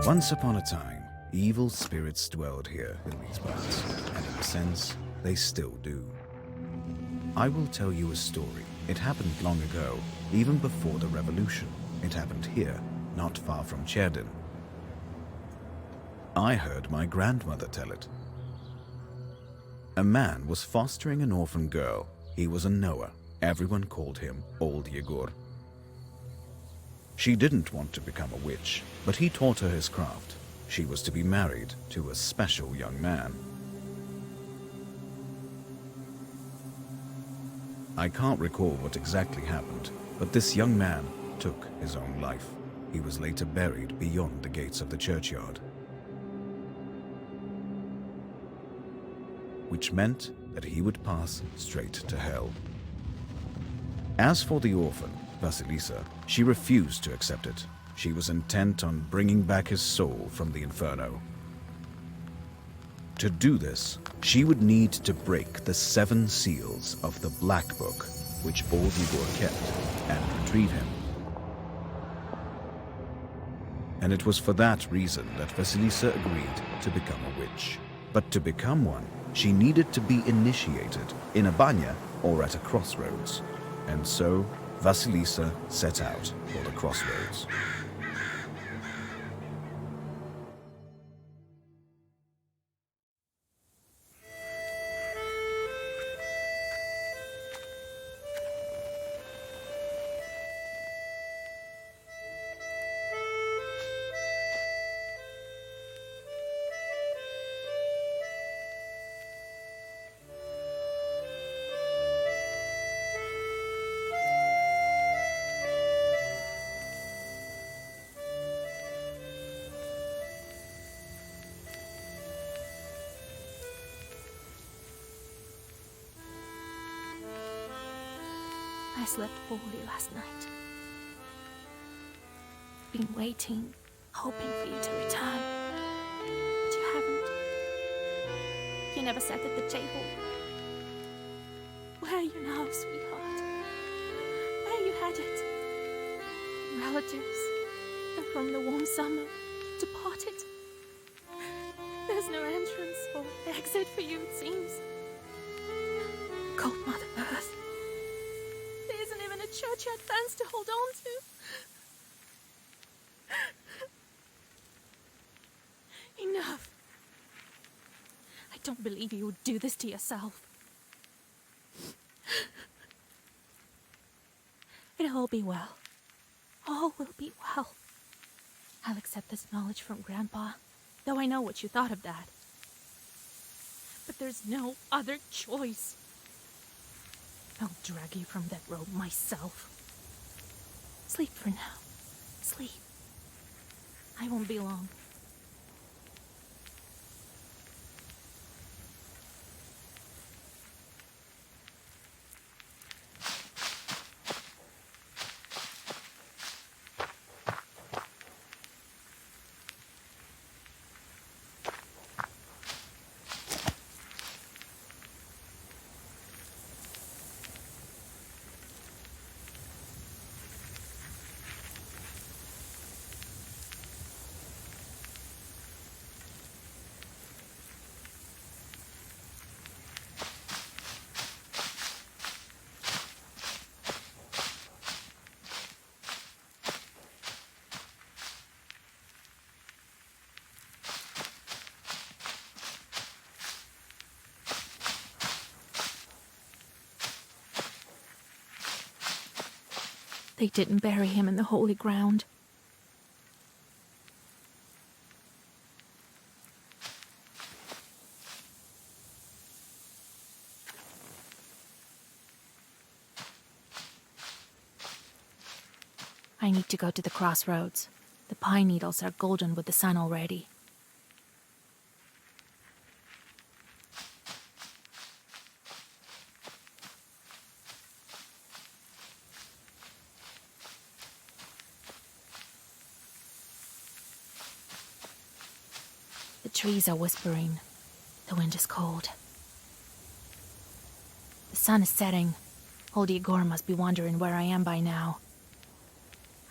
Once upon a time, evil spirits dwelled here in these parts, and in a sense, they still do. I will tell you a story. It happened long ago, even before the revolution. It happened here, not far from Cherdin. I heard my grandmother tell it. A man was fostering an orphan girl. He was a Noah. Everyone called him Old Yegor. She didn't want to become a witch, but he taught her his craft. She was to be married to a special young man. I can't recall what exactly happened, but this young man took his own life. He was later buried beyond the gates of the churchyard, which meant that he would pass straight to hell. As for the orphan, Vasilisa, she refused to accept it. She was intent on bringing back his soul from the inferno. To do this, she would need to break the 7 seals of the Black Book, which Old Yegor kept, and retrieve him. And it was for that reason that Vasilisa agreed to become a witch. But to become one, she needed to be initiated in a banya or at a crossroads. And so, Vasilisa set out for the crossroads. I slept poorly last night. Been waiting, hoping for you to return. But you haven't. You never sat at the table. Where are you now, sweetheart? Where you headed? Relatives. And from the warm summer, you departed. There's no entrance or exit for you, it seems. Cold Mother Earth. There isn't even a churchyard fence to hold on to. Enough. I don't believe you would do this to yourself. It'll all be well. All will be well. I'll accept this knowledge from Grandpa, though I know what you thought of that. But there's no other choice. I'll drag you from that road myself. Sleep for now. Sleep. I won't be long. They didn't bury him in the holy ground. I need to go to the crossroads. The pine needles are golden with the sun already. The trees are whispering. The wind is cold. The sun is setting. Old Yegor must be wondering where I am by now.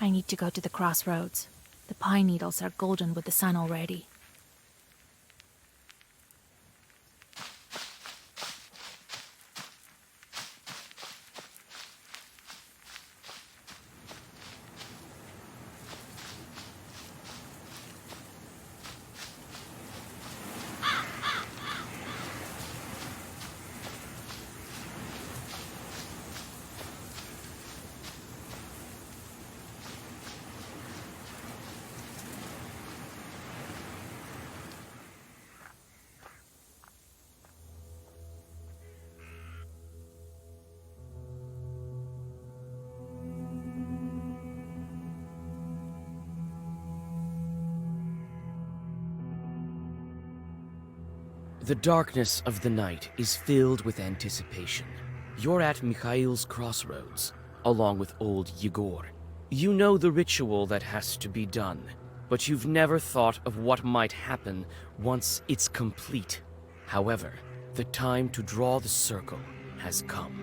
I need to go to the crossroads. The pine needles are golden with the sun already. The darkness of the night is filled with anticipation. You're at Mikhail's crossroads, along with old Yegor. You know the ritual that has to be done, but you've never thought of what might happen once it's complete. However, the time to draw the circle has come.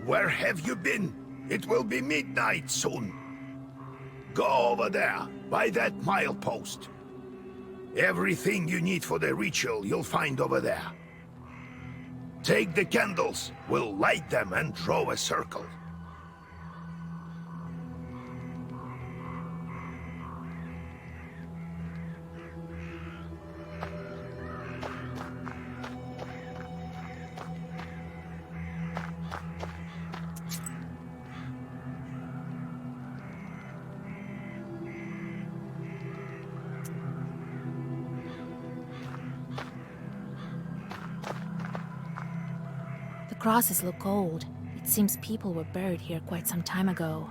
Where have you been? It will be midnight soon. Go over there, by that milepost. Everything you need for the ritual you'll find over there. Take the candles, we'll light them and draw a circle. The crosses look old. It seems people were buried here quite some time ago.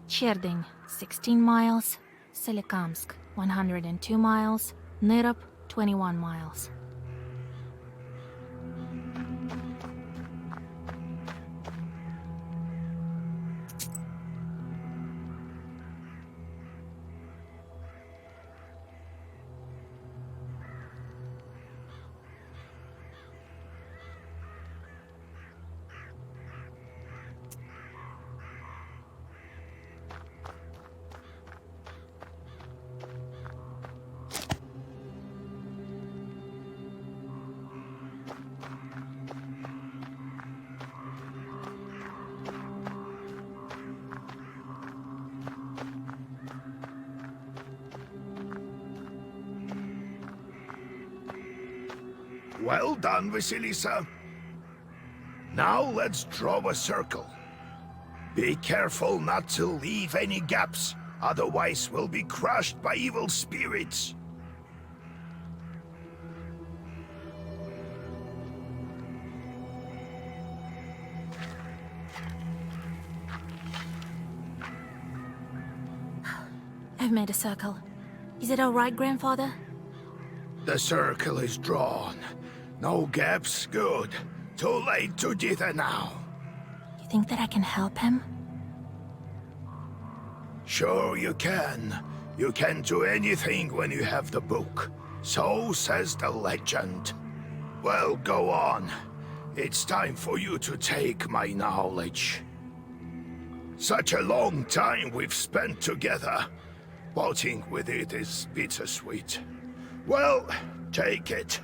Cherding, 16 miles. Solikamsk, 102 miles. Nyrop, 21 miles. Well done, Vasilisa. Now let's draw a circle. Be careful not to leave any gaps, otherwise we'll be crushed by evil spirits. I've made a circle. Is it all right, Grandfather? The circle is drawn. No gaps, good. Too late to dither now. You think that I can help him? Sure you can. You can do anything when you have the book. So says the legend. Well, go on. It's time for you to take my knowledge. Such a long time we've spent together. Parting with it is bittersweet. Well, take it.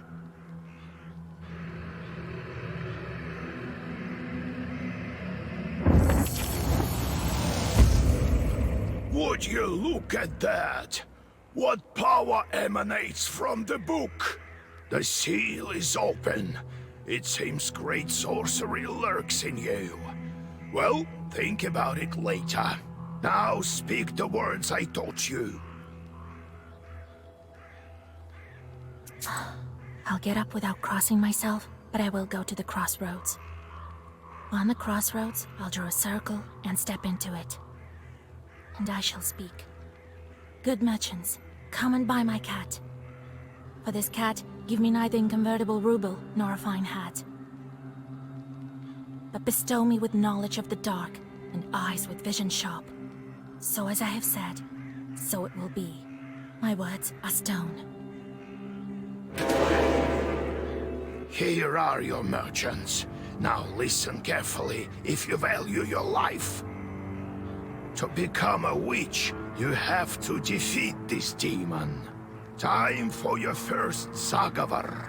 Would you look at that? What power emanates from the book? The seal is open. It seems great sorcery lurks in you. Well, think about it later. Now speak the words I taught you. I'll get up without crossing myself, but I will go to the crossroads. On the crossroads, I'll draw a circle and step into it. And I shall speak. Good merchants, come and buy my cat. For this cat, give me neither inconvertible ruble nor a fine hat. But bestow me with knowledge of the dark and eyes with vision sharp. So as I have said, so it will be. My words are stone. Here are your merchants. Now listen carefully if you value your life. To become a witch, you have to defeat this demon. Time for your first Zagavar.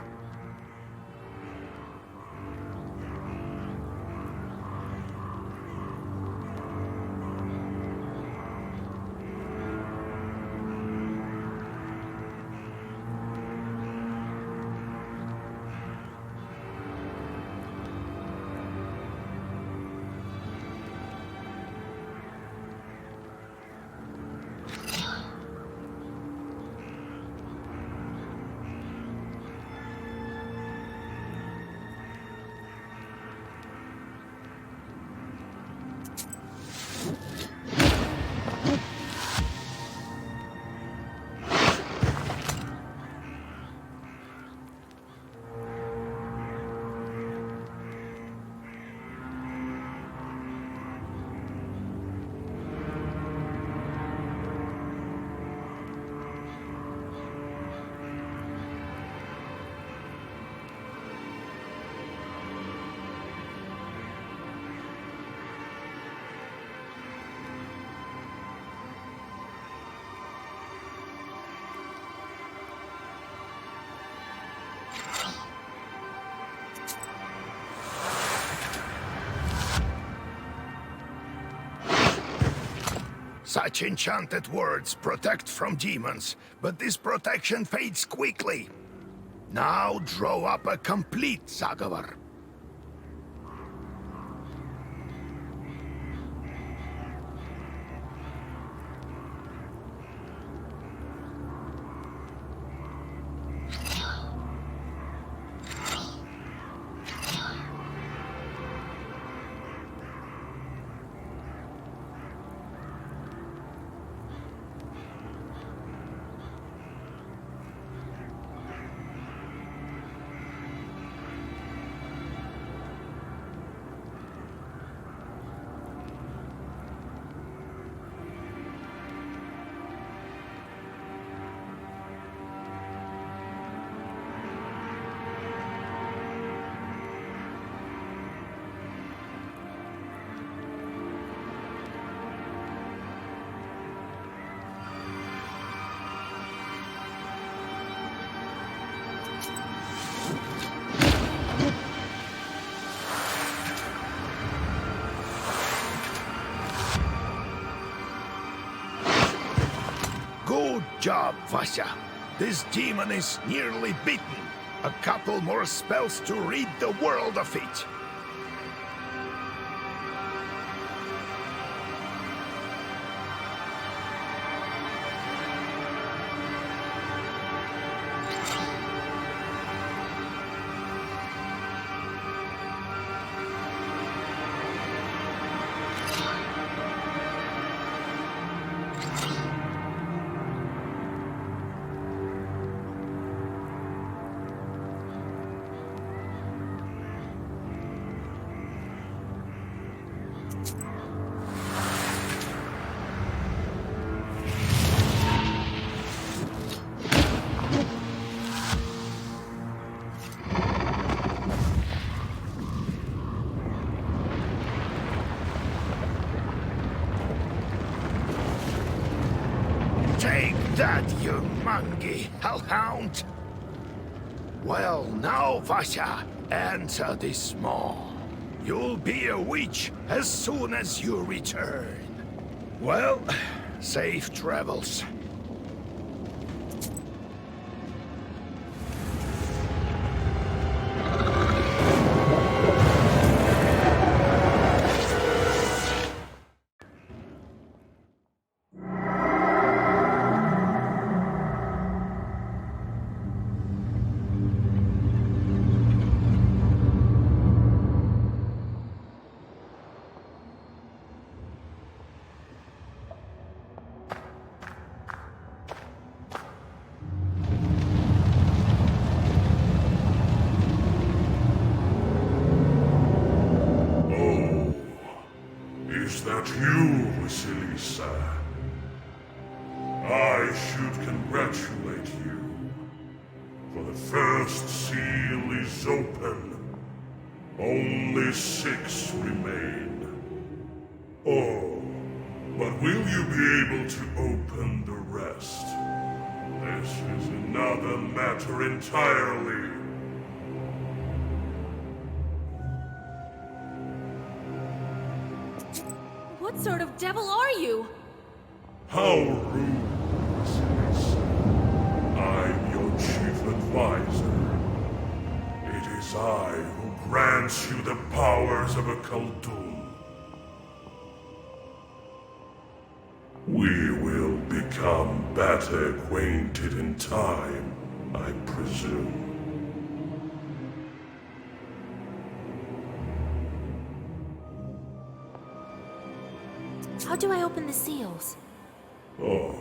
Such enchanted words protect from demons, but this protection fades quickly. Now draw up a complete Zagavar. Good job, Vasya. This demon is nearly beaten. A couple more spells to rid the world of it. Take that, you monkey, hellhound! Well, now, Vasya, enter this maw. You'll be a witch as soon as you return. Well, safe travels. but you, Vasilisa. I should congratulate you, for the first seal is open. Only 6 remain. Oh, but will you be able to open the rest? This is another matter entirely. What sort of devil are you? How rude, Vasilisa. I'm your chief advisor. It is I who grants you the powers of a Khaldun. We will become better acquainted in time, I presume. How do I open the seals? Oh,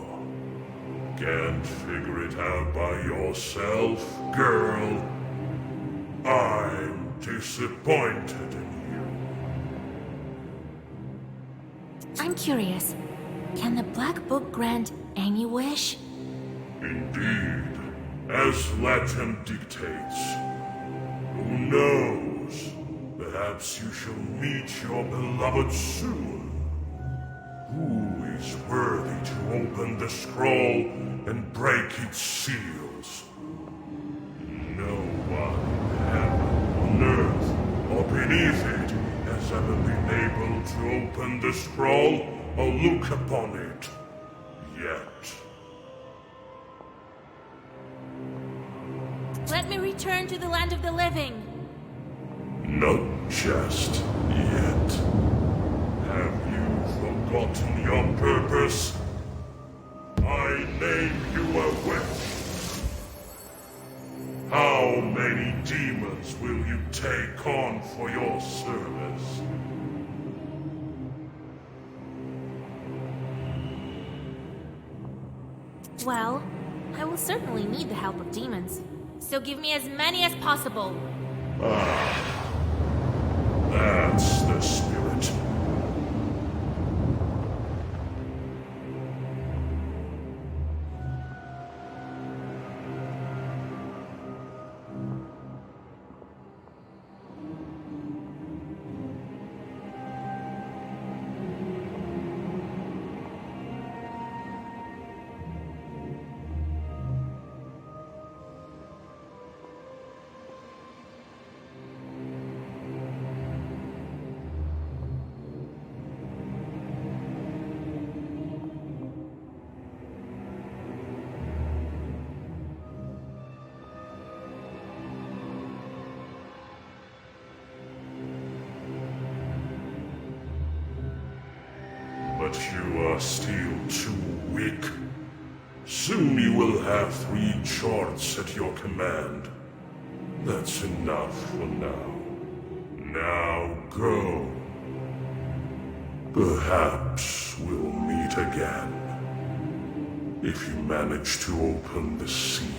can't figure it out by yourself, girl? I'm disappointed in you. I'm curious. Can the Black Book grant any wish? Indeed, as legend dictates. Who knows? Perhaps you shall meet your beloved soon. Who is worthy to open the scroll and break its seals? No one in heaven, on earth, or beneath it has ever been able to open the scroll or look upon it. Yet. Let me return to the land of the living. Not just yet. Have you forgotten your purpose? I name you a witch. How many demons will you take on for your service? Well, I will certainly need the help of demons. So give me as many as possible. That's the spirit. But you are still too weak. Soon you will have 3 charts at your command. That's enough for now. Now go. Perhaps we'll meet again. If you manage to open the seals.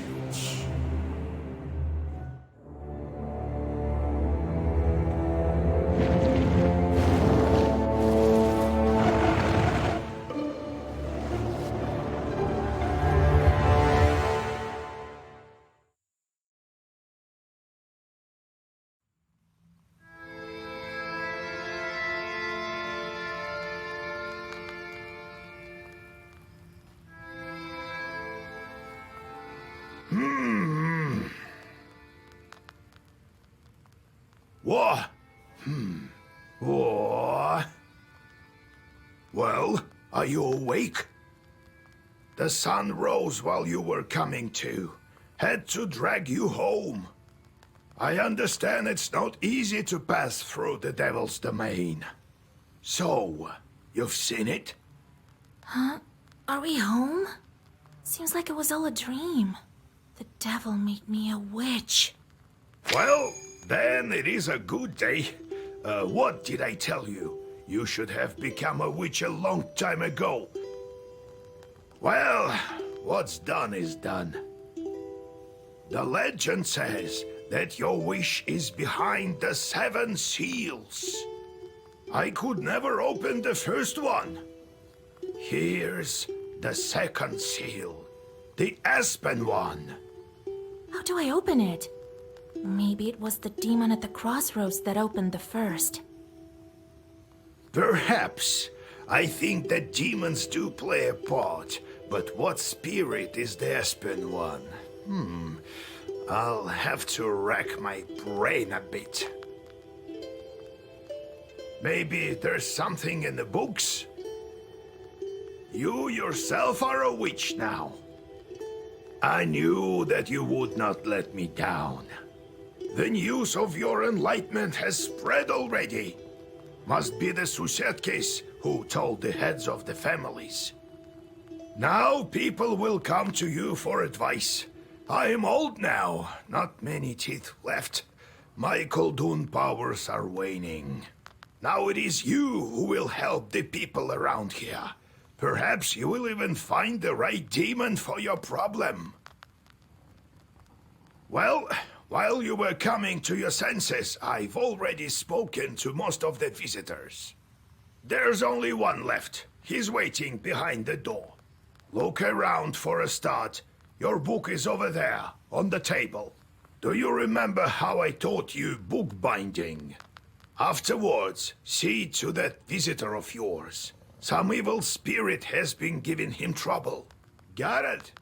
What? What? Well, are you awake? The sun rose while you were coming to. Had to drag you home. I understand it's not easy to pass through the Devil's domain. So, you've seen it? Huh? Are we home? Seems like it was all a dream. The devil made me a witch. Well, then it is a good day. What did I tell you? You should have become a witch a long time ago. Well, what's done is done. The legend says that your wish is behind the 7 seals. I could never open the first one. Here's the second seal. The aspen one. How do I open it? Maybe it was the demon at the crossroads that opened the first. Perhaps. I think that demons do play a part, but what spirit is the aspen one? I'll have to rack my brain a bit. Maybe there's something in the books? You yourself are a witch now. I knew that you would not let me down. The news of your enlightenment has spread already. Must be the Susetkes who told the heads of the families. Now people will come to you for advice. I am old now, not many teeth left. My Koldun powers are waning. Now it is you who will help the people around here. Perhaps you will even find the right demon for your problem. Well, while you were coming to your senses, I've already spoken to most of the visitors. There's only one left. He's waiting behind the door. Look around for a start. Your book is over there, on the table. Do you remember how I taught you bookbinding? Afterwards, see to that visitor of yours. Some evil spirit has been giving him trouble. Got it?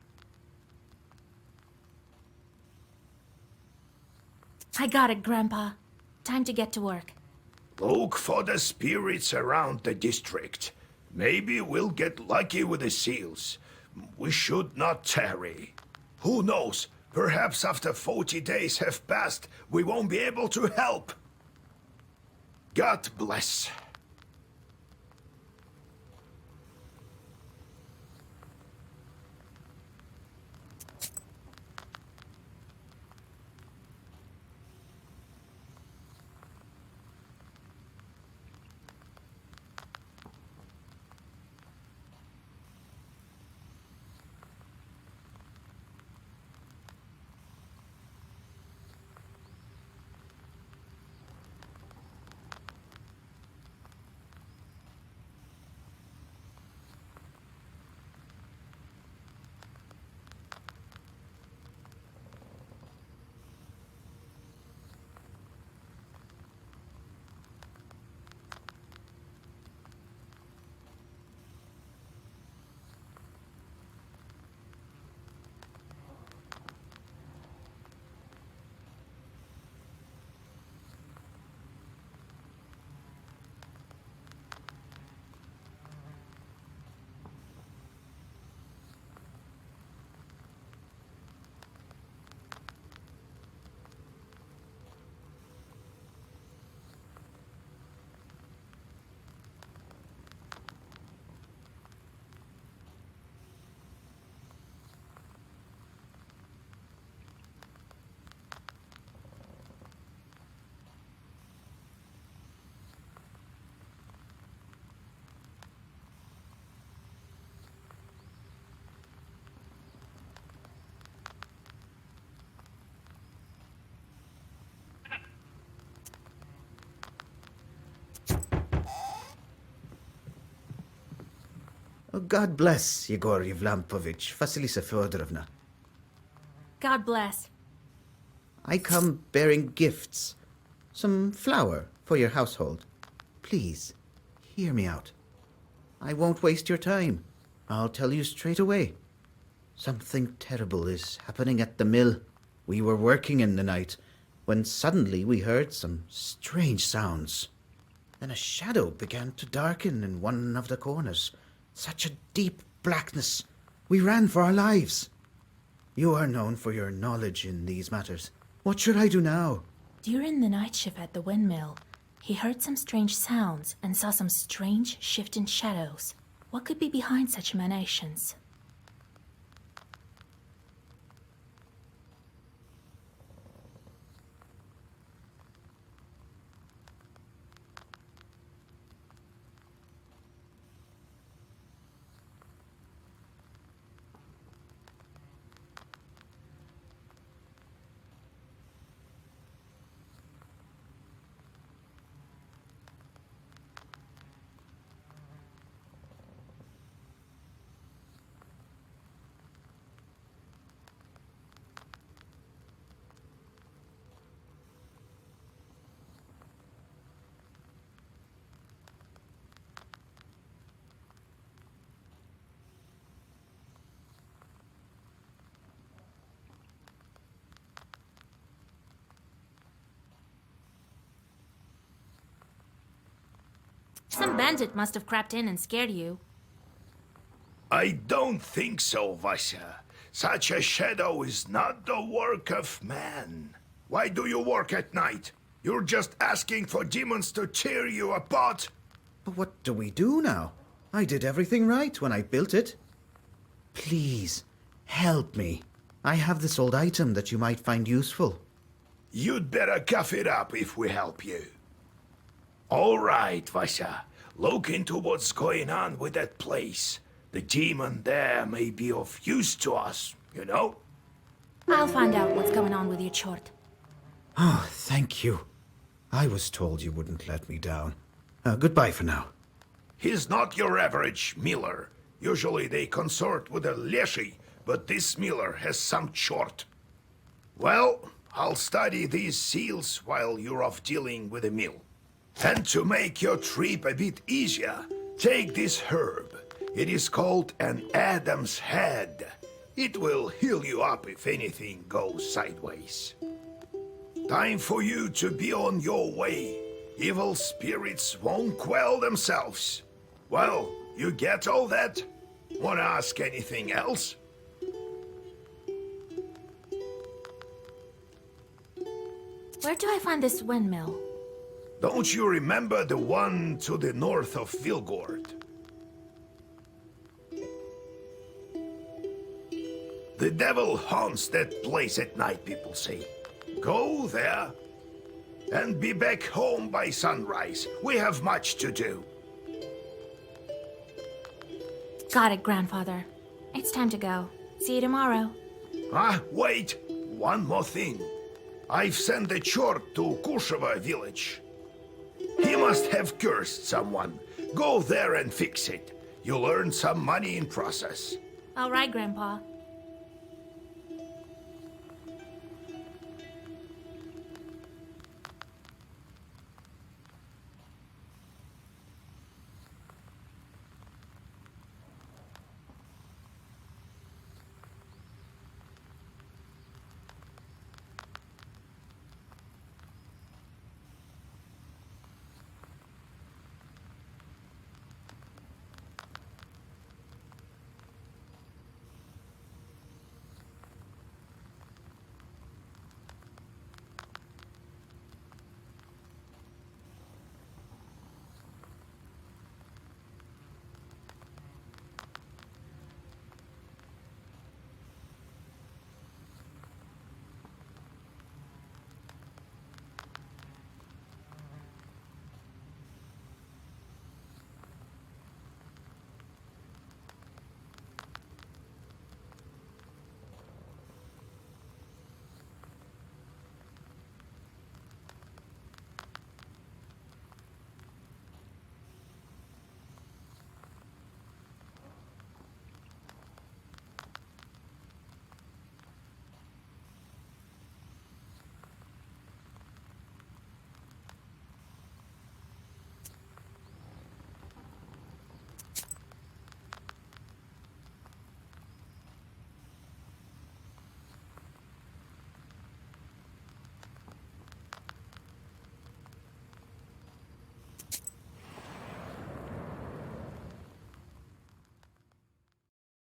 I got it, Grandpa. Time to get to work. Look for the spirits around the district. Maybe we'll get lucky with the seals. We should not tarry. Who knows? Perhaps after 40 days have passed, we won't be able to help. God bless. Oh, God bless Yegor Yevlampovich, Vasilisa Fyodorovna. God bless. I come bearing gifts. Some flour for your household. Please, hear me out. I won't waste your time. I'll tell you straight away. Something terrible is happening at the mill. We were working in the night when suddenly we heard some strange sounds. Then a shadow began to darken in one of the corners. Such a deep blackness. We ran for our lives. You are known for your knowledge in these matters. What should I do now? During the night shift at the windmill, he heard some strange sounds and saw some strange shifting shadows. What could be behind such emanations? Some bandit must have crept in and scared you. I don't think so, Vasya. Such a shadow is not the work of man. Why do you work at night? You're just asking for demons to tear you apart? But what do we do now? I did everything right when I built it. Please, help me. I have this old item that you might find useful. You'd better cough it up if we help you. All right, Vasya. Look into what's going on with that place. The demon there may be of use to us, you know? I'll find out what's going on with your chort. Oh, thank you. I was told you wouldn't let me down. Goodbye for now. He's not your average miller. Usually they consort with a leshy, but this miller has some chort. Well, I'll study these seals while you're off dealing with the mill. And to make your trip a bit easier, take this herb. It is called an Adam's Head. It will heal you up if anything goes sideways. Time for you to be on your way. Evil spirits won't quell themselves. Well, you get all that? Wanna ask anything else? Where do I find this windmill? Don't you remember the one to the north of Vilgord? The devil haunts that place at night, people say. Go there and be back home by sunrise. We have much to do. Got it, Grandfather. It's time to go. See you tomorrow. Wait. One more thing. I've sent the chort to Kusheva village. He must have cursed someone. Go there and fix it. You'll earn some money in process. All right, Grandpa.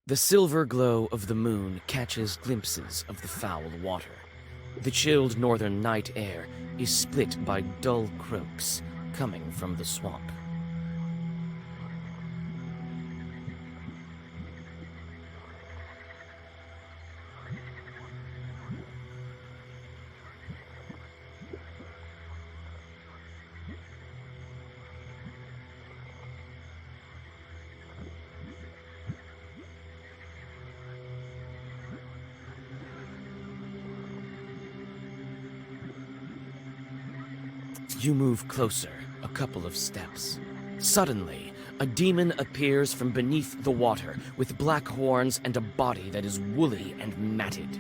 The silver glow of the moon catches glimpses of the foul water. The chilled northern night air is split by dull croaks coming from the swamp. You move closer, a couple of steps. Suddenly, a demon appears from beneath the water with black horns and a body that is woolly and matted.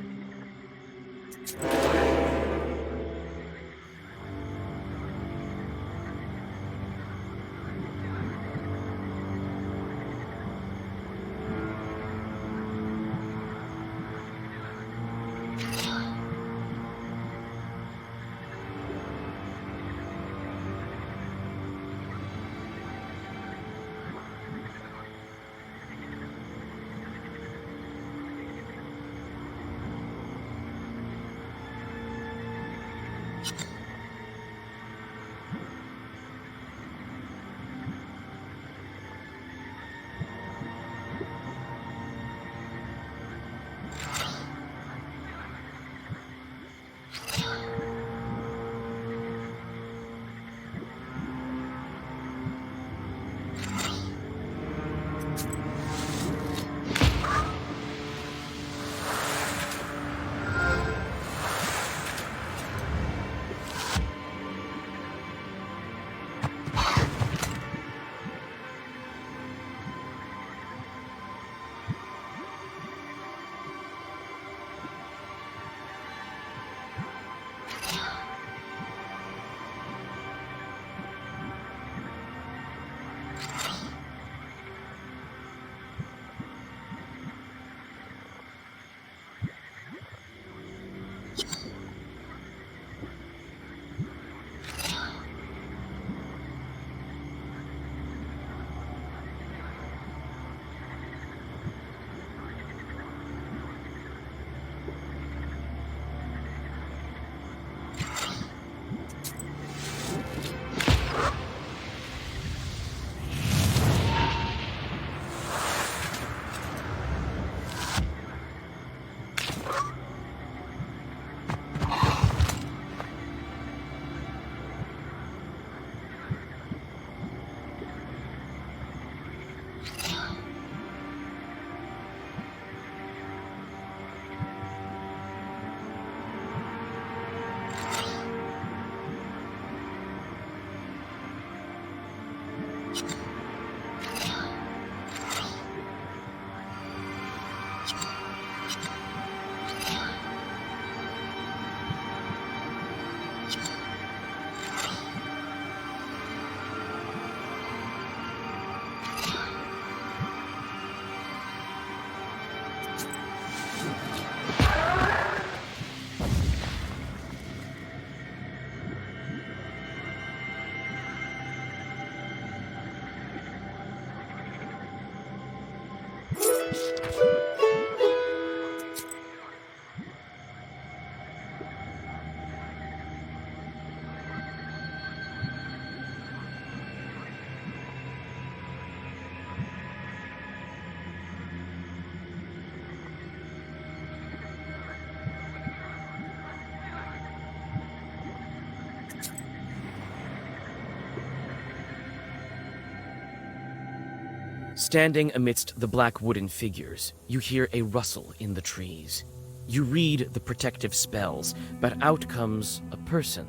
Standing amidst the black wooden figures, you hear a rustle in the trees. You read the protective spells, but out comes a person,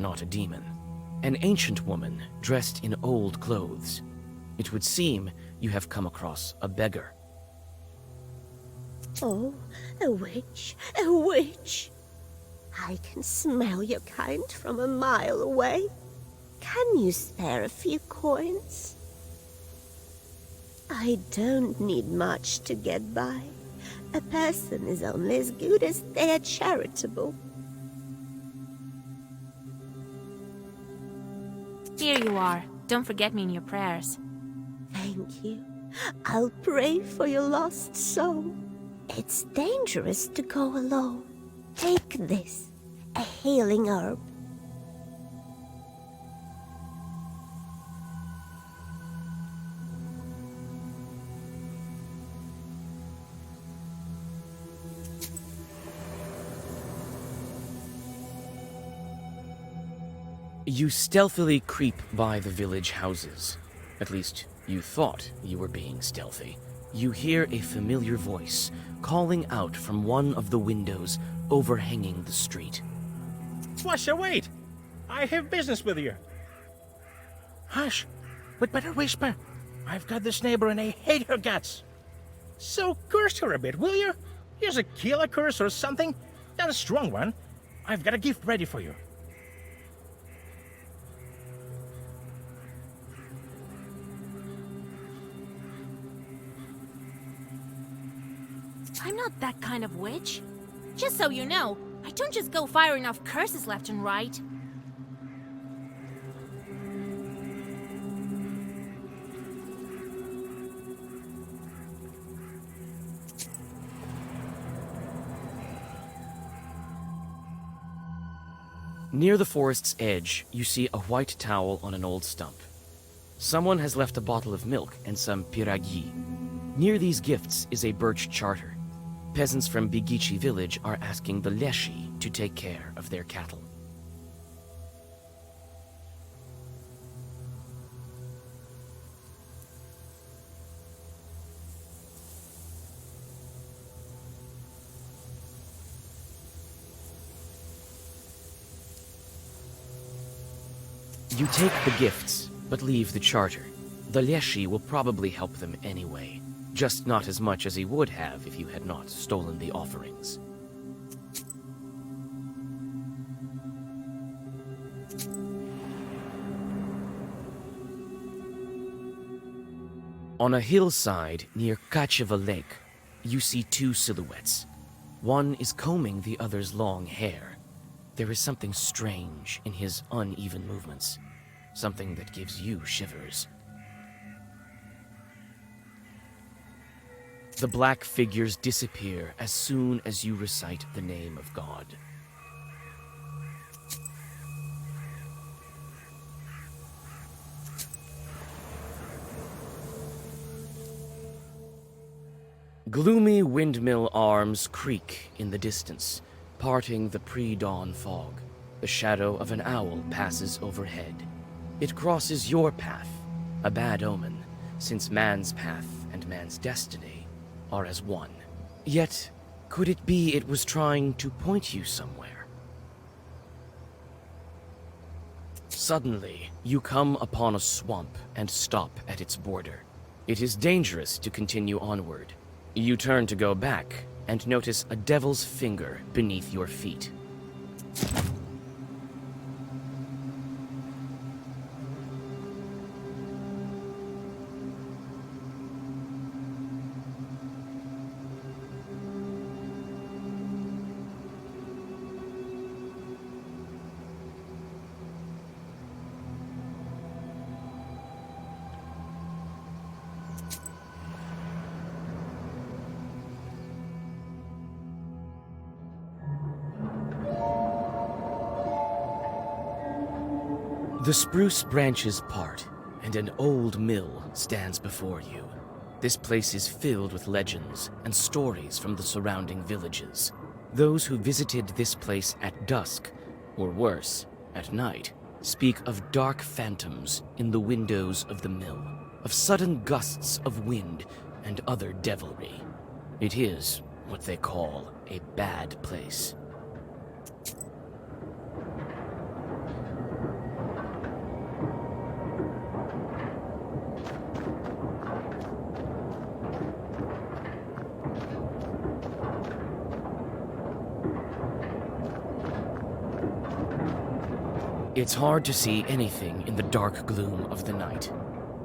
not a demon. An ancient woman dressed in old clothes. It would seem you have come across a beggar. Oh, a witch, a witch. I can smell your kind from a mile away. Can you spare a few coins? I don't need much to get by. A person is only as good as they are charitable. Here you are. Don't forget me in your prayers. Thank you. I'll pray for your lost soul. It's dangerous to go alone. Take this, a healing herb. You stealthily creep by the village houses. At least, you thought you were being stealthy. You hear a familiar voice calling out from one of the windows overhanging the street. What's your wait? I have business with you. Hush! We'd better whisper. I've got this neighbor and I hate her guts. So curse her a bit, will you? Here's a killer curse or something. Not a strong one. I've got a gift ready for you. I'm not that kind of witch. Just so you know, I don't just go firing off curses left and right. Near the forest's edge, you see a white towel on an old stump. Someone has left a bottle of milk and some piragi. Near these gifts is a birch charter. Peasants from Bigici village are asking the Leshi to take care of their cattle. You take the gifts, but leave the charter. The Leshi will probably help them anyway. Just not as much as he would have if you had not stolen the offerings. On a hillside near Kacheva Lake, you see two silhouettes. One is combing the other's long hair. There is something strange in his uneven movements, something that gives you shivers. The black figures disappear as soon as you recite the name of God. Gloomy windmill arms creak in the distance, parting the pre-dawn fog. The shadow of an owl passes overhead. It crosses your path, a bad omen, since man's path and man's destiny are as one. Yet, could it be it was trying to point you somewhere? Suddenly, you come upon a swamp and stop at its border. It is dangerous to continue onward. You turn to go back and notice a devil's finger beneath your feet. The spruce branches part, and an old mill stands before you. This place is filled with legends and stories from the surrounding villages. Those who visited this place at dusk, or worse, at night, speak of dark phantoms in the windows of the mill. of sudden gusts of wind and other devilry. It is what they call a bad place. It's hard to see anything in the dark gloom of the night.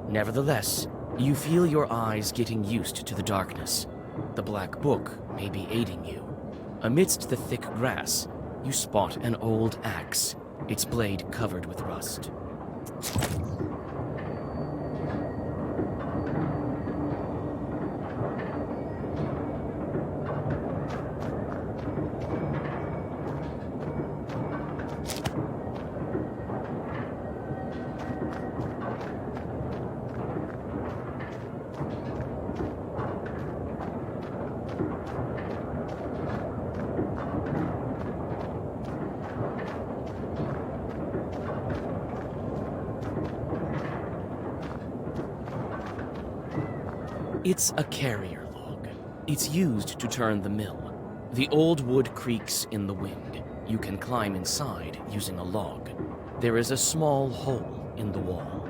Nevertheless, you feel your eyes getting used to the darkness. The black book may be aiding you. Amidst the thick grass, you spot an old axe, its blade covered with rust. It's a carrier log. It's used to turn the mill. The old wood creaks in the wind. You can climb inside using a log. There is a small hole in the wall.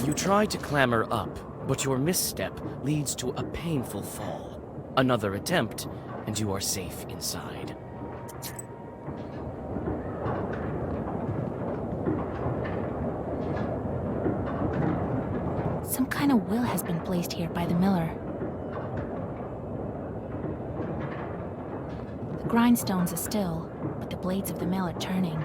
You try to clamber up, but your misstep leads to a painful fall. Another attempt, and you are safe inside. Some kind of will has been placed here by the miller. The grindstones are still, but the blades of the mill are turning.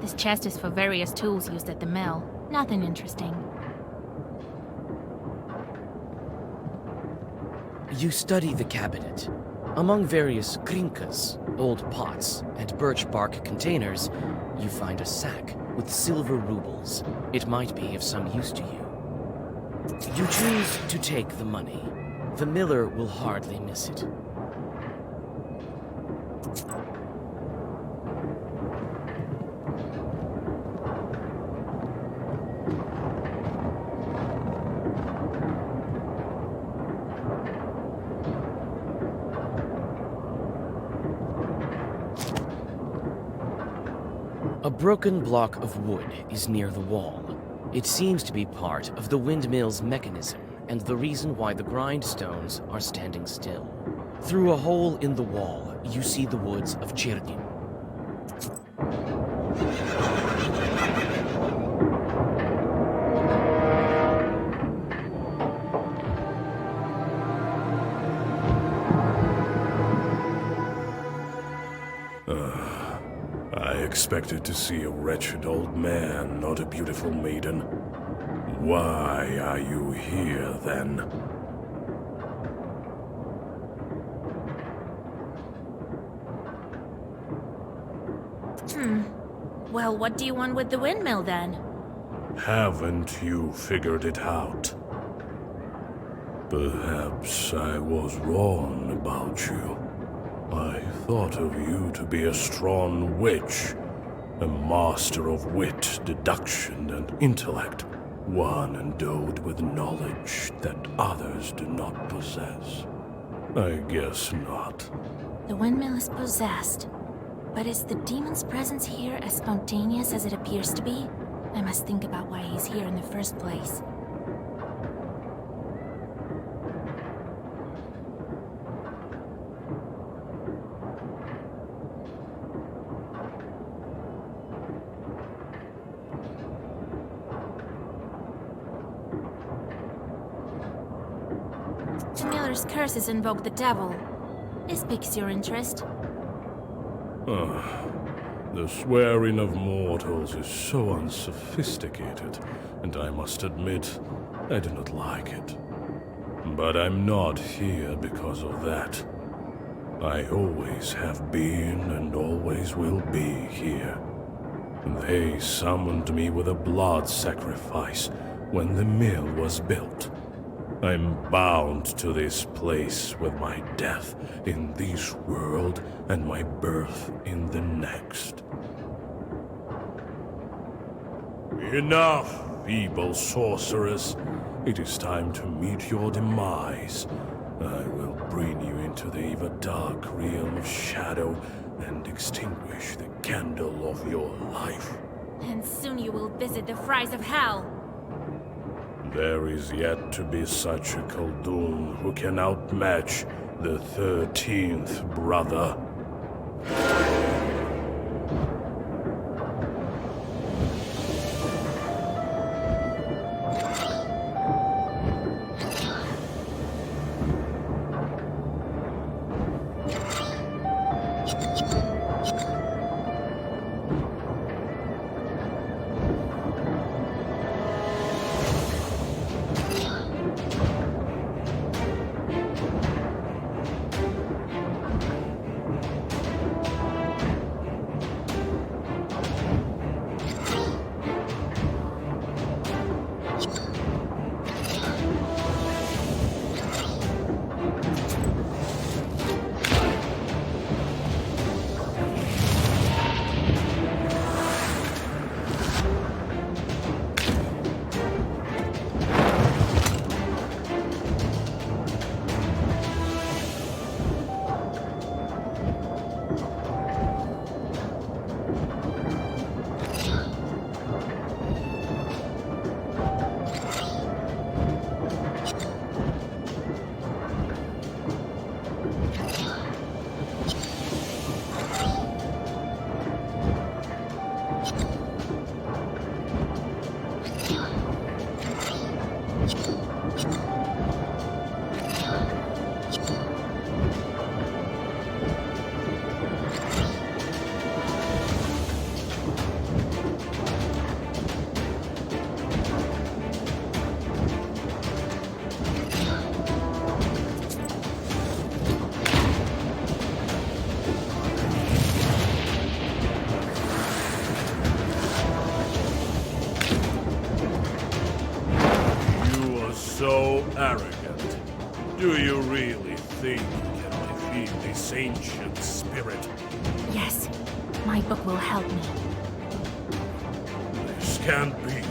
This chest is for various tools used at the mill. Nothing interesting. You study the cabinet. Among various krinkas, old pots, and birch bark containers, you find a sack with silver rubles. It might be of some use to you. You choose to take the money. The miller will hardly miss it. A broken block of wood is near the wall. It seems to be part of the windmill's mechanism and the reason why the grindstones are standing still. Through a hole in the wall, you see the woods of Chirdim. I expected to see a wretched old man, not a beautiful maiden. Why are you here, then? Well, what do you want with the windmill, then? Haven't you figured it out? Perhaps I was wrong about you. I thought of you to be a strong witch, a master of wit, deduction, and intellect, one endowed with knowledge that others do not possess. I guess not. The windmill is possessed. But is the demon's presence here as spontaneous as it appears to be? I must think about why he's here in the first place. father's curses invoke the devil. This piques your interest. The swearing of mortals is so unsophisticated, and I must admit, I do not like it. But I'm not here because of that. I always have been and always will be here. They summoned me with a blood sacrifice when the mill was built. I'm bound to this place with my death in this world and my birth in the next. Enough, feeble sorceress. It is time to meet your demise. I will bring you into the ever dark realm of shadow and extinguish the candle of your life. And soon you will visit the fries of hell. There is yet to be such a Khaldun who can outmatch the 13th brother. So arrogant. Do you really think you can defeat this ancient spirit? Yes, my book will help me. This can't be.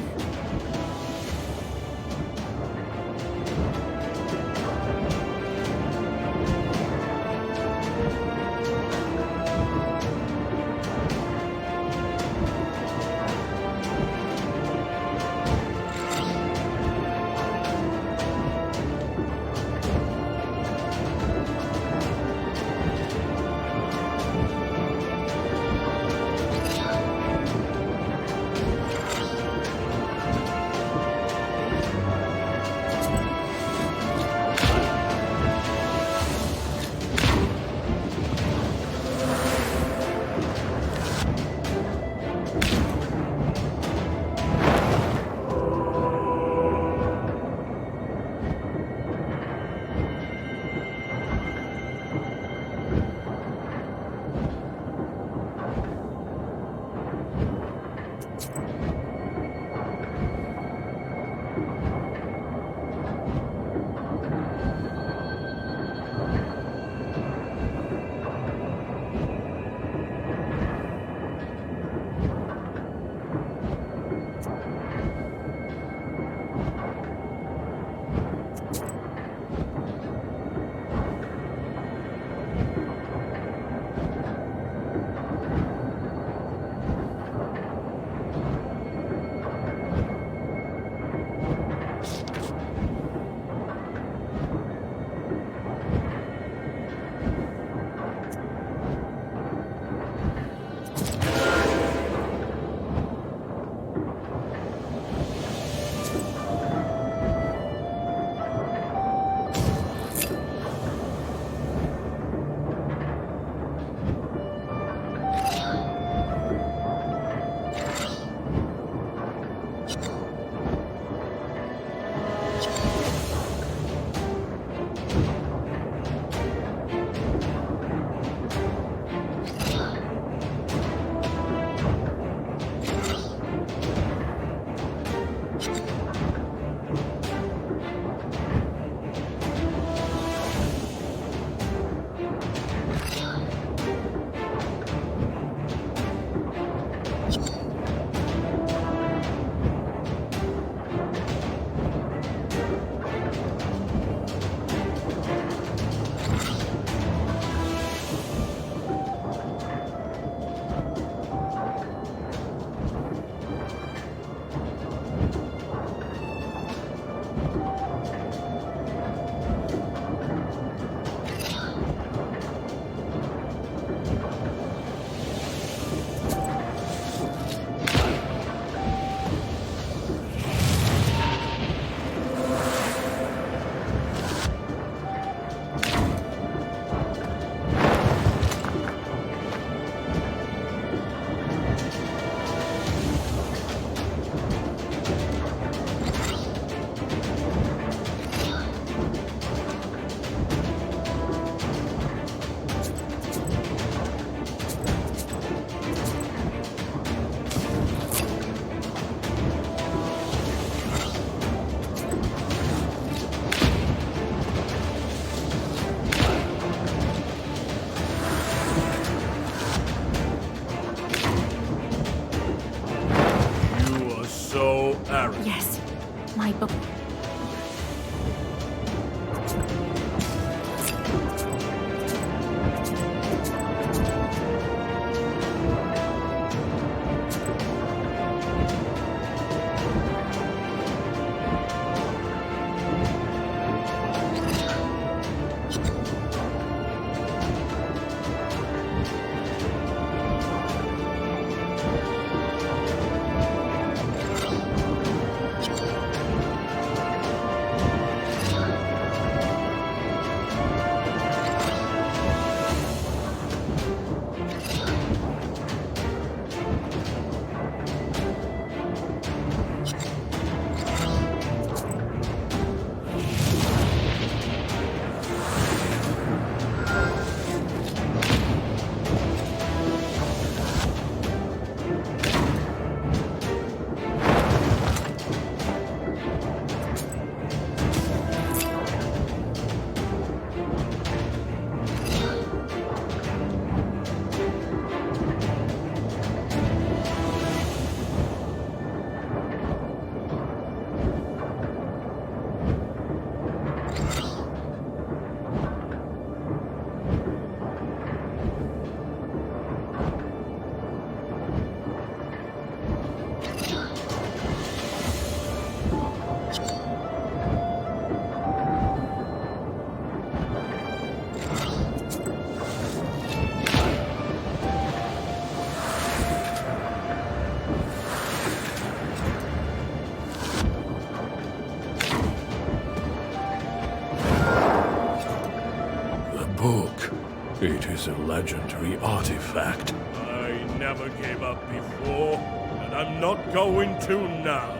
my book. Book. It is a legendary artifact. I never gave up before, and I'm not going to now.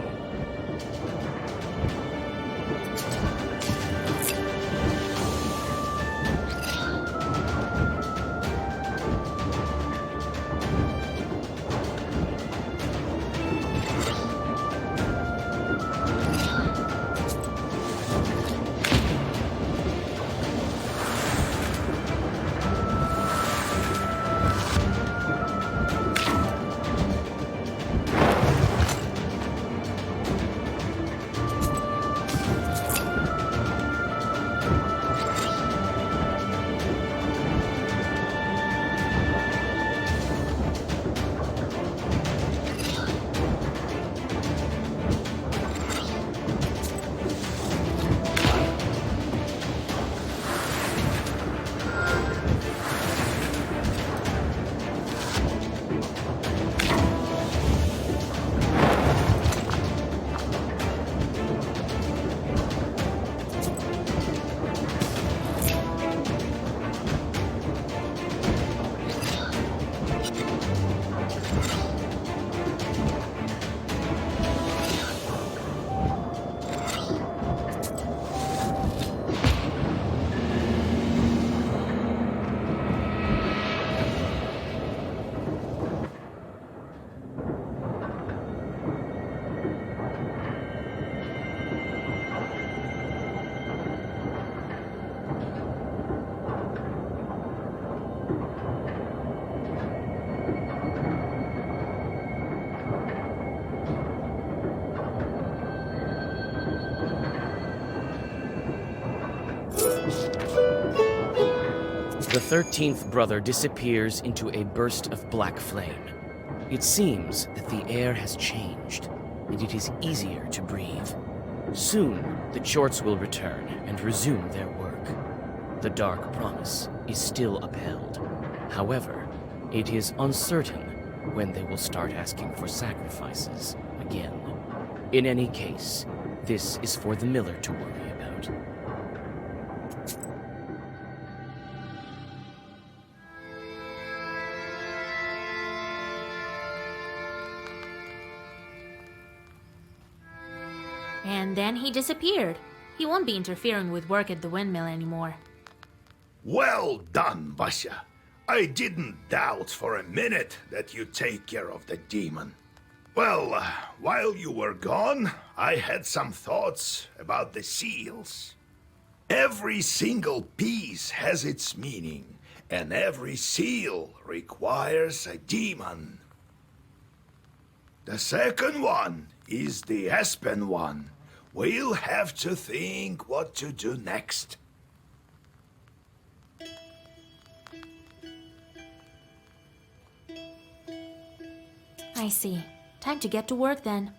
The 13th brother disappears into a burst of black flame. It seems that the air has changed, and it is easier to breathe. Soon, the Chorts will return and resume their work. The dark promise is still upheld. However, it is uncertain when they will start asking for sacrifices again. In any case, this is for the miller to worry about. And then he disappeared. He won't be interfering with work at the windmill anymore. Well done, Vasya. I didn't doubt for a minute that you'd take care of the demon. Well, while you were gone, I had some thoughts about the seals. Every single piece has its meaning, and every seal requires a demon. The second one is the aspen one, We'll have to think what to do next. I see. Time to get to work then.